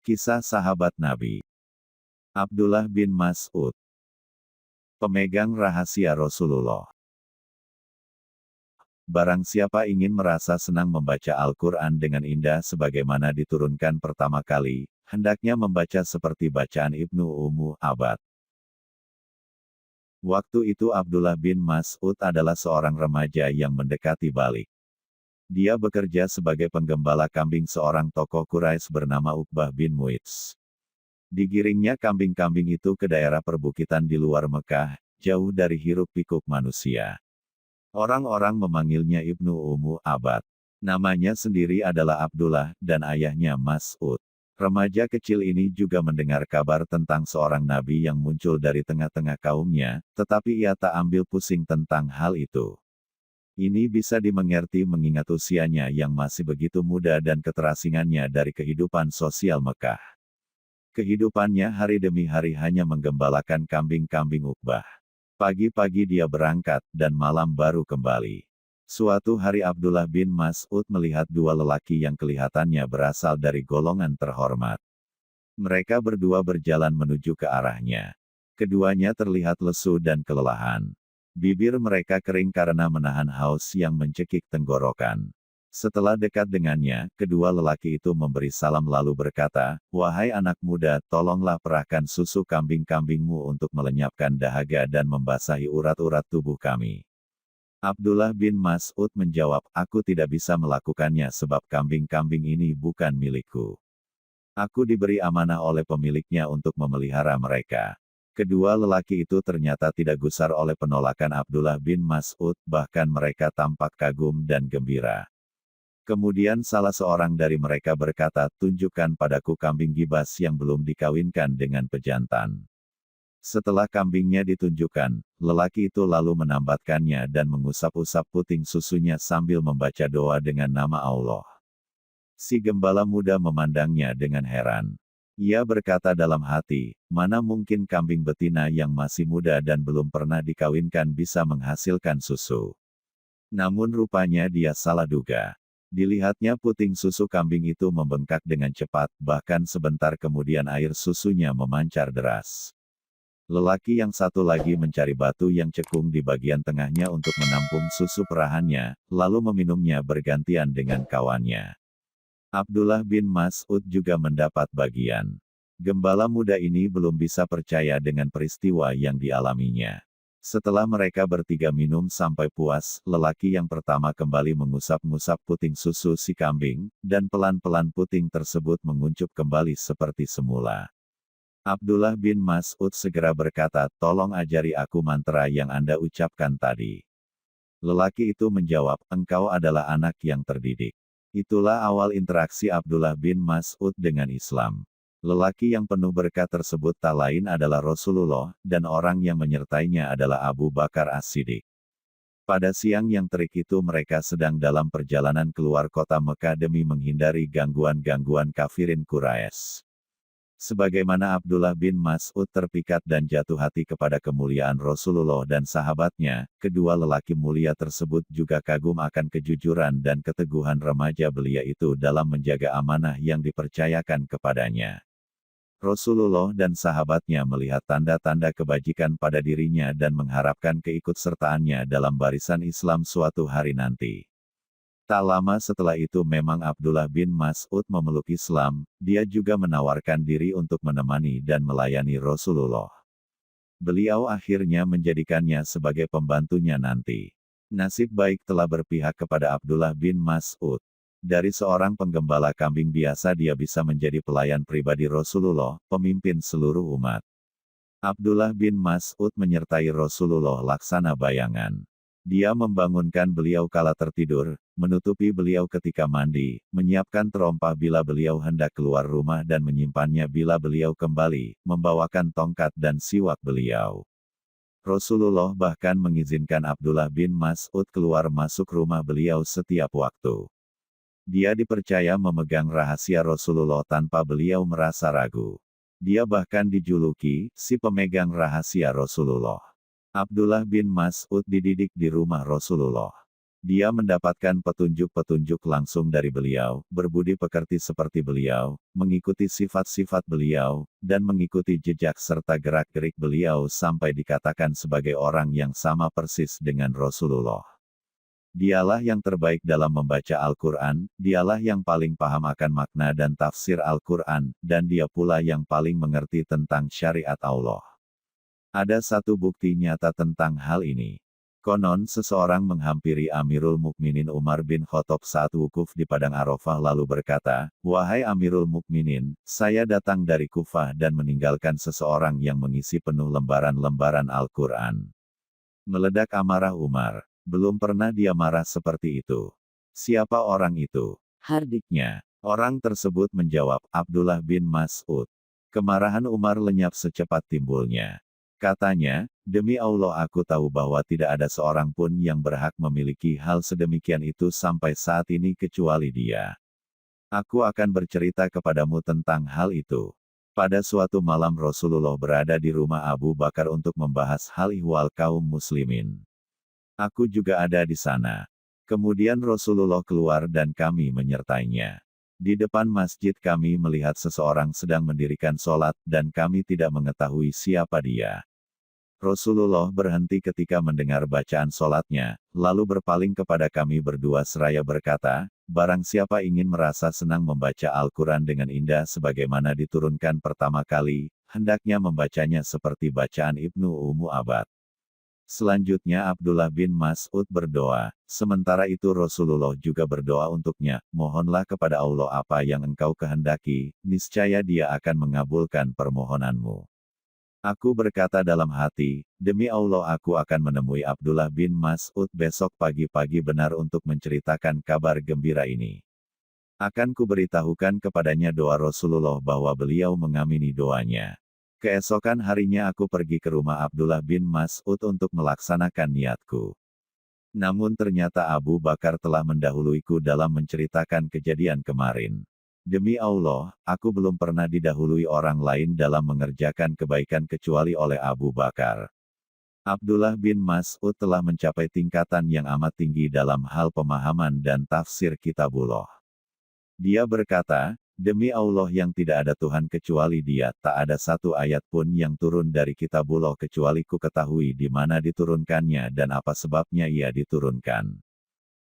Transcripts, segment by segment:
Kisah sahabat Nabi Abdullah bin Mas'ud, pemegang rahasia Rasulullah. Barang siapa ingin merasa senang membaca Al-Quran dengan indah sebagaimana diturunkan pertama kali, hendaknya membaca seperti bacaan Ibnu Ummu Abad. Waktu itu Abdullah bin Mas'ud adalah seorang remaja yang mendekati balik. Dia bekerja sebagai penggembala kambing seorang tokoh Quraisy bernama Uqbah bin Mu'idz. Digiringnya kambing-kambing itu ke daerah perbukitan di luar Mekah, jauh dari hiruk-pikuk manusia. Orang-orang memanggilnya Ibnu Ummu Abad. Namanya sendiri adalah Abdullah, dan ayahnya Mas'ud. Remaja kecil ini juga mendengar kabar tentang seorang nabi yang muncul dari tengah-tengah kaumnya, tetapi ia tak ambil pusing tentang hal itu. Ini bisa dimengerti mengingat usianya yang masih begitu muda dan keterasingannya dari kehidupan sosial Mekah. Kehidupannya hari demi hari hanya menggembalakan kambing-kambing Uqbah. Pagi-pagi dia berangkat, dan malam baru kembali. Suatu hari Abdullah bin Mas'ud melihat dua lelaki yang kelihatannya berasal dari golongan terhormat. Mereka berdua berjalan menuju ke arahnya. Keduanya terlihat lesu dan kelelahan. Bibir mereka kering karena menahan haus yang mencekik tenggorokan. Setelah dekat dengannya, kedua lelaki itu memberi salam lalu berkata, "Wahai anak muda, tolonglah perahkan susu kambing-kambingmu untuk melenyapkan dahaga dan membasahi urat-urat tubuh kami." Abdullah bin Mas'ud menjawab, "Aku tidak bisa melakukannya sebab kambing-kambing ini bukan milikku. Aku diberi amanah oleh pemiliknya untuk memelihara mereka." Kedua lelaki itu ternyata tidak gusar oleh penolakan Abdullah bin Mas'ud, bahkan mereka tampak kagum dan gembira. Kemudian salah seorang dari mereka berkata, "Tunjukkan padaku kambing gibas yang belum dikawinkan dengan pejantan." Setelah kambingnya ditunjukkan, lelaki itu lalu menambatkannya dan mengusap-usap puting susunya sambil membaca doa dengan nama Allah. Si gembala muda memandangnya dengan heran. Ia berkata dalam hati, mana mungkin kambing betina yang masih muda dan belum pernah dikawinkan bisa menghasilkan susu. Namun rupanya dia salah duga. Dilihatnya puting susu kambing itu membengkak dengan cepat, bahkan sebentar kemudian air susunya memancar deras. Lelaki yang satu lagi mencari batu yang cekung di bagian tengahnya untuk menampung susu perahannya, lalu meminumnya bergantian dengan kawannya. Abdullah bin Mas'ud juga mendapat bagian. Gembala muda ini belum bisa percaya dengan peristiwa yang dialaminya. Setelah mereka bertiga minum sampai puas, lelaki yang pertama kembali mengusap-ngusap puting susu si kambing, dan pelan-pelan puting tersebut menguncup kembali seperti semula. Abdullah bin Mas'ud segera berkata, "Tolong ajari aku mantra yang Anda ucapkan tadi." Lelaki itu menjawab, "Engkau adalah anak yang terdidik." Itulah awal interaksi Abdullah bin Mas'ud dengan Islam. Lelaki yang penuh berkat tersebut tak lain adalah Rasulullah, dan orang yang menyertainya adalah Abu Bakar As-Siddiq. Pada siang yang terik itu mereka sedang dalam perjalanan keluar kota Mekah demi menghindari gangguan-gangguan kafirin Quraisy. Sebagaimana Abdullah bin Mas'ud terpikat dan jatuh hati kepada kemuliaan Rasulullah dan sahabatnya, kedua lelaki mulia tersebut juga kagum akan kejujuran dan keteguhan remaja belia itu dalam menjaga amanah yang dipercayakan kepadanya. Rasulullah dan sahabatnya melihat tanda-tanda kebajikan pada dirinya dan mengharapkan keikutsertaannya dalam barisan Islam suatu hari nanti. Tak lama setelah itu memang Abdullah bin Mas'ud memeluk Islam, dia juga menawarkan diri untuk menemani dan melayani Rasulullah. Beliau akhirnya menjadikannya sebagai pembantunya nanti. Nasib baik telah berpihak kepada Abdullah bin Mas'ud. Dari seorang penggembala kambing biasa dia bisa menjadi pelayan pribadi Rasulullah, pemimpin seluruh umat. Abdullah bin Mas'ud menyertai Rasulullah laksana bayangan. Dia membangunkan beliau kala tertidur, menutupi beliau ketika mandi, menyiapkan terompah bila beliau hendak keluar rumah dan menyimpannya bila beliau kembali, membawakan tongkat dan siwak beliau. Rasulullah bahkan mengizinkan Abdullah bin Mas'ud keluar masuk rumah beliau setiap waktu. Dia dipercaya memegang rahasia Rasulullah tanpa beliau merasa ragu. Dia bahkan dijuluki, si pemegang rahasia Rasulullah. Abdullah bin Mas'ud dididik di rumah Rasulullah. Dia mendapatkan petunjuk-petunjuk langsung dari beliau, berbudi pekerti seperti beliau, mengikuti sifat-sifat beliau, dan mengikuti jejak serta gerak-gerik beliau sampai dikatakan sebagai orang yang sama persis dengan Rasulullah. Dialah yang terbaik dalam membaca Al-Quran, dialah yang paling paham akan makna dan tafsir Al-Quran, dan dia pula yang paling mengerti tentang syariat Allah. Ada satu bukti nyata tentang hal ini. Konon seseorang menghampiri Amirul Mukminin Umar bin Khattab saat wukuf di Padang Arafah lalu berkata, "Wahai Amirul Mukminin, saya datang dari Kufah dan meninggalkan seseorang yang mengisi penuh lembaran-lembaran Al-Quran." Meledak amarah Umar. Belum pernah dia marah seperti itu. Siapa orang itu? Hardiknya. Orang tersebut menjawab, Abdullah bin Mas'ud. Kemarahan Umar lenyap secepat timbulnya. Katanya, demi Allah aku tahu bahwa tidak ada seorang pun yang berhak memiliki hal sedemikian itu sampai saat ini kecuali dia. Aku akan bercerita kepadamu tentang hal itu. Pada suatu malam Rasulullah berada di rumah Abu Bakar untuk membahas hal ihwal kaum muslimin. Aku juga ada di sana. Kemudian Rasulullah keluar dan kami menyertainya. Di depan masjid kami melihat seseorang sedang mendirikan sholat dan kami tidak mengetahui siapa dia. Rasulullah berhenti ketika mendengar bacaan sholatnya, lalu berpaling kepada kami berdua seraya berkata, barang siapa ingin merasa senang membaca Al-Quran dengan indah sebagaimana diturunkan pertama kali, hendaknya membacanya seperti bacaan Ibnu Ummu Abad. Selanjutnya Abdullah bin Mas'ud berdoa, sementara itu Rasulullah juga berdoa untuknya, mohonlah kepada Allah apa yang engkau kehendaki, niscaya dia akan mengabulkan permohonanmu. Aku berkata dalam hati, demi Allah aku akan menemui Abdullah bin Mas'ud besok pagi-pagi benar untuk menceritakan kabar gembira ini. Akan kuberitahukan kepadanya doa Rasulullah bahwa beliau mengamini doanya. Keesokan harinya aku pergi ke rumah Abdullah bin Mas'ud untuk melaksanakan niatku. Namun ternyata Abu Bakar telah mendahuluiku dalam menceritakan kejadian kemarin. Demi Allah, aku belum pernah didahului orang lain dalam mengerjakan kebaikan kecuali oleh Abu Bakar. Abdullah bin Mas'ud telah mencapai tingkatan yang amat tinggi dalam hal pemahaman dan tafsir kitabullah. Dia berkata, demi Allah yang tidak ada Tuhan kecuali Dia, tak ada satu ayat pun yang turun dari kitabullah kecuali ku ketahui di mana diturunkannya dan apa sebabnya ia diturunkan.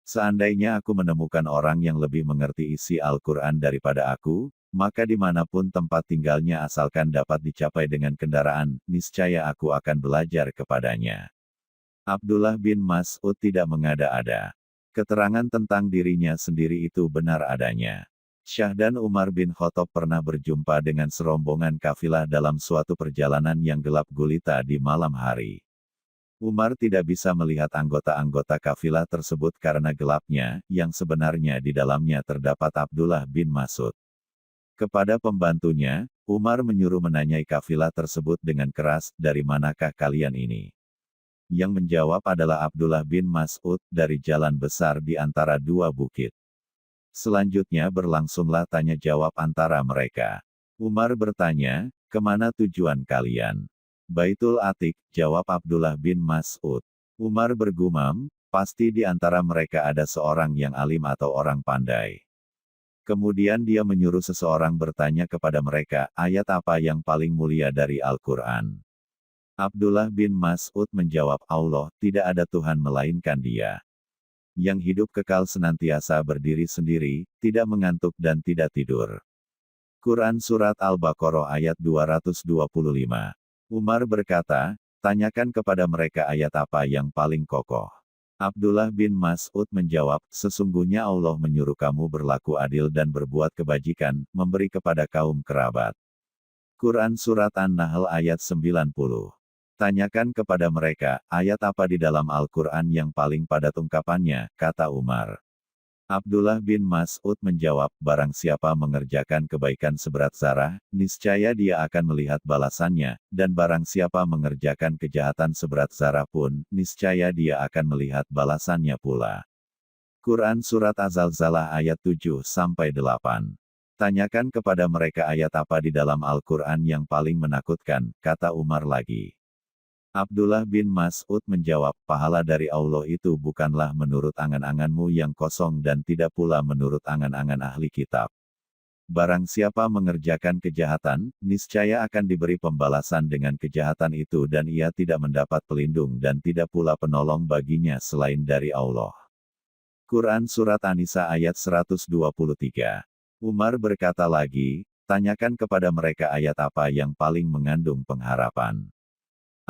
Seandainya aku menemukan orang yang lebih mengerti isi Al-Quran daripada aku, maka dimanapun tempat tinggalnya asalkan dapat dicapai dengan kendaraan, niscaya aku akan belajar kepadanya. Abdullah bin Mas'ud tidak mengada-ada. Keterangan tentang dirinya sendiri itu benar adanya. Syah dan Umar bin Khattab pernah berjumpa dengan serombongan kafilah dalam suatu perjalanan yang gelap gulita di malam hari. Umar tidak bisa melihat anggota-anggota kafilah tersebut karena gelapnya, yang sebenarnya di dalamnya terdapat Abdullah bin Mas'ud. Kepada pembantunya, Umar menyuruh menanyai kafilah tersebut dengan keras, dari manakah kalian ini? Yang menjawab adalah Abdullah bin Mas'ud, dari jalan besar di antara dua bukit. Selanjutnya berlangsunglah tanya jawab antara mereka. Umar bertanya, kemana tujuan kalian? Baitul Atiq, jawab Abdullah bin Mas'ud. Umar bergumam, pasti di antara mereka ada seorang yang alim atau orang pandai. Kemudian dia menyuruh seseorang bertanya kepada mereka, ayat apa yang paling mulia dari Al-Quran? Abdullah bin Mas'ud menjawab, Allah, tidak ada Tuhan melainkan Dia. Yang hidup kekal senantiasa berdiri sendiri, tidak mengantuk dan tidak tidur. Quran Surat Al-Baqarah ayat 225. Umar berkata, tanyakan kepada mereka ayat apa yang paling kokoh. Abdullah bin Mas'ud menjawab, sesungguhnya Allah menyuruh kamu berlaku adil dan berbuat kebajikan, memberi kepada kaum kerabat. Quran Surat An-Nahl ayat 90. Tanyakan kepada mereka, ayat apa di dalam Al-Quran yang paling padat ungkapannya, kata Umar. Abdullah bin Mas'ud menjawab, barang siapa mengerjakan kebaikan seberat zarah, niscaya dia akan melihat balasannya, dan barang siapa mengerjakan kejahatan seberat zarah pun, niscaya dia akan melihat balasannya pula. Quran Surat Az-Zalzalah ayat 7-8. Tanyakan kepada mereka ayat apa di dalam Al-Quran yang paling menakutkan, kata Umar lagi. Abdullah bin Mas'ud menjawab, pahala dari Allah itu bukanlah menurut angan-anganmu yang kosong dan tidak pula menurut angan-angan ahli kitab. Barang siapa mengerjakan kejahatan, niscaya akan diberi pembalasan dengan kejahatan itu dan ia tidak mendapat pelindung dan tidak pula penolong baginya selain dari Allah. Quran Surat An-Nisa ayat 123. Umar berkata lagi, tanyakan kepada mereka ayat apa yang paling mengandung pengharapan.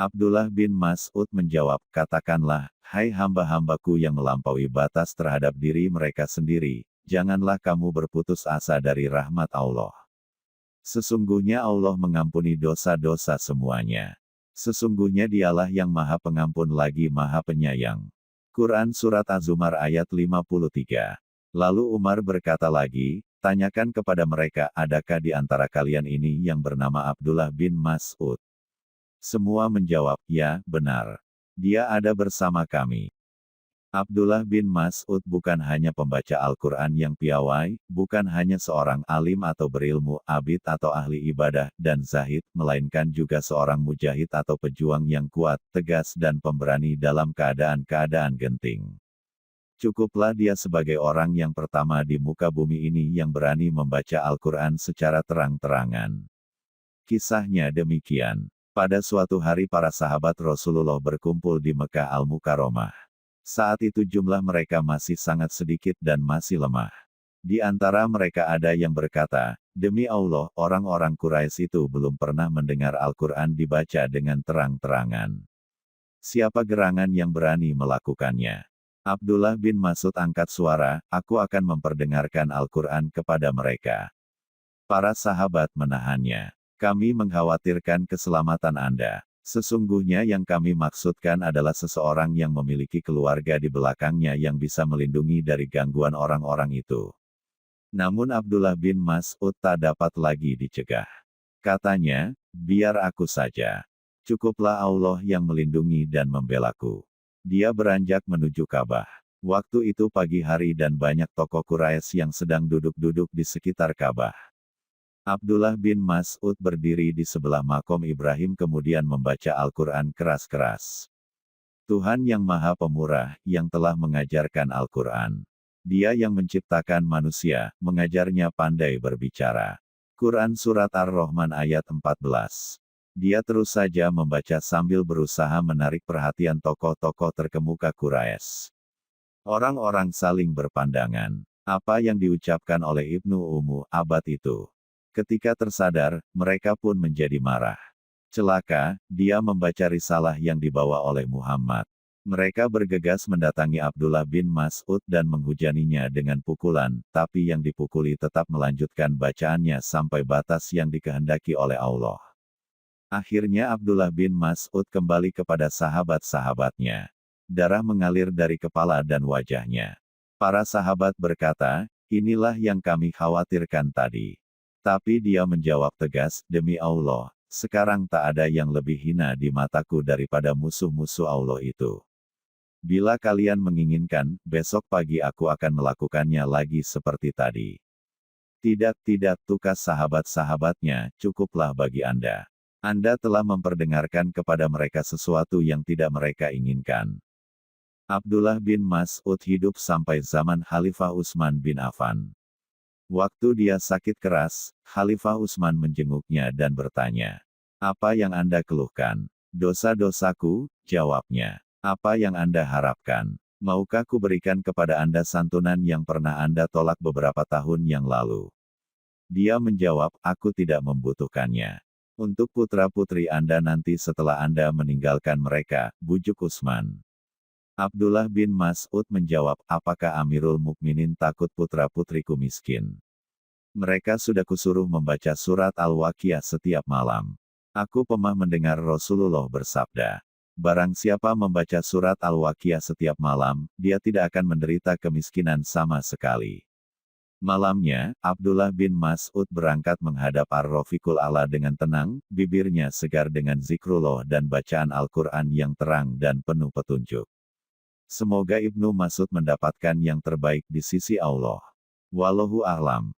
Abdullah bin Mas'ud menjawab, katakanlah, hai hamba-hambaku yang melampaui batas terhadap diri mereka sendiri, janganlah kamu berputus asa dari rahmat Allah. Sesungguhnya Allah mengampuni dosa-dosa semuanya. Sesungguhnya dialah yang maha pengampun lagi maha penyayang. Quran Surat Az-Zumar ayat 53. Lalu Umar berkata lagi, tanyakan kepada mereka, adakah di antara kalian ini yang bernama Abdullah bin Mas'ud? Semua menjawab, ya, benar. Dia ada bersama kami. Abdullah bin Mas'ud bukan hanya pembaca Al-Quran yang piawai, bukan hanya seorang alim atau berilmu, abid atau ahli ibadah, dan zahid, melainkan juga seorang mujahid atau pejuang yang kuat, tegas dan pemberani dalam keadaan-keadaan genting. Cukuplah dia sebagai orang yang pertama di muka bumi ini yang berani membaca Al-Quran secara terang-terangan. Kisahnya demikian. Pada suatu hari para sahabat Rasulullah berkumpul di Mekah Al-Mukarramah. Saat itu jumlah mereka masih sangat sedikit dan masih lemah. Di antara mereka ada yang berkata, demi Allah, orang-orang Quraisy itu belum pernah mendengar Al-Quran dibaca dengan terang-terangan. Siapa gerangan yang berani melakukannya? Abdullah bin Mas'ud angkat suara, aku akan memperdengarkan Al-Quran kepada mereka. Para sahabat menahannya. Kami mengkhawatirkan keselamatan Anda. Sesungguhnya yang kami maksudkan adalah seseorang yang memiliki keluarga di belakangnya yang bisa melindungi dari gangguan orang-orang itu. Namun Abdullah bin Mas'ud tak dapat lagi dicegah. Katanya, biar aku saja. Cukuplah Allah yang melindungi dan membelaku. Dia beranjak menuju Ka'bah. Waktu itu pagi hari dan banyak tokoh Quraisy yang sedang duduk-duduk di sekitar Ka'bah. Abdullah bin Mas'ud berdiri di sebelah makom Ibrahim kemudian membaca Al-Quran keras-keras. Tuhan yang Maha Pemurah, yang telah mengajarkan Al-Quran. Dia yang menciptakan manusia, mengajarnya pandai berbicara. Quran Surat Ar-Rahman ayat 14. Dia terus saja membaca sambil berusaha menarik perhatian tokoh-tokoh terkemuka Quraisy. Orang-orang saling berpandangan. Apa yang diucapkan oleh Ibnu Ummu Abad itu? Ketika tersadar, mereka pun menjadi marah. Celaka, dia membaca risalah yang dibawa oleh Muhammad. Mereka bergegas mendatangi Abdullah bin Mas'ud dan menghujaninya dengan pukulan, tapi yang dipukuli tetap melanjutkan bacaannya sampai batas yang dikehendaki oleh Allah. Akhirnya Abdullah bin Mas'ud kembali kepada sahabat-sahabatnya. Darah mengalir dari kepala dan wajahnya. Para sahabat berkata, inilah yang kami khawatirkan tadi. Tapi dia menjawab tegas, demi Allah, sekarang tak ada yang lebih hina di mataku daripada musuh-musuh Allah itu. Bila kalian menginginkan, besok pagi aku akan melakukannya lagi seperti tadi. Tidak, tukas sahabat-sahabatnya, cukuplah bagi Anda. Anda telah memperdengarkan kepada mereka sesuatu yang tidak mereka inginkan. Abdullah bin Mas'ud hidup sampai zaman Khalifah Utsman bin Affan. Waktu dia sakit keras, Khalifah Utsman menjenguknya dan bertanya, apa yang Anda keluhkan? Dosa-dosaku, jawabnya. Apa yang Anda harapkan? Maukah kuberikan kepada Anda santunan yang pernah Anda tolak beberapa tahun yang lalu? Dia menjawab, aku tidak membutuhkannya. Untuk putra-putri Anda nanti setelah Anda meninggalkan mereka, bujuk Utsman. Abdullah bin Mas'ud menjawab, apakah Amirul Mukminin takut putra-putriku miskin? Mereka sudah kusuruh membaca surat Al-Waqiah setiap malam. Aku pernah mendengar Rasulullah bersabda, barang siapa membaca surat Al-Waqiah setiap malam, dia tidak akan menderita kemiskinan sama sekali. Malamnya, Abdullah bin Mas'ud berangkat menghadap Ar-Rafiqul A'la dengan tenang, bibirnya segar dengan zikrullah dan bacaan Al-Quran yang terang dan penuh petunjuk. Semoga Ibnu Mas'ud mendapatkan yang terbaik di sisi Allah. Wallahu a'lam.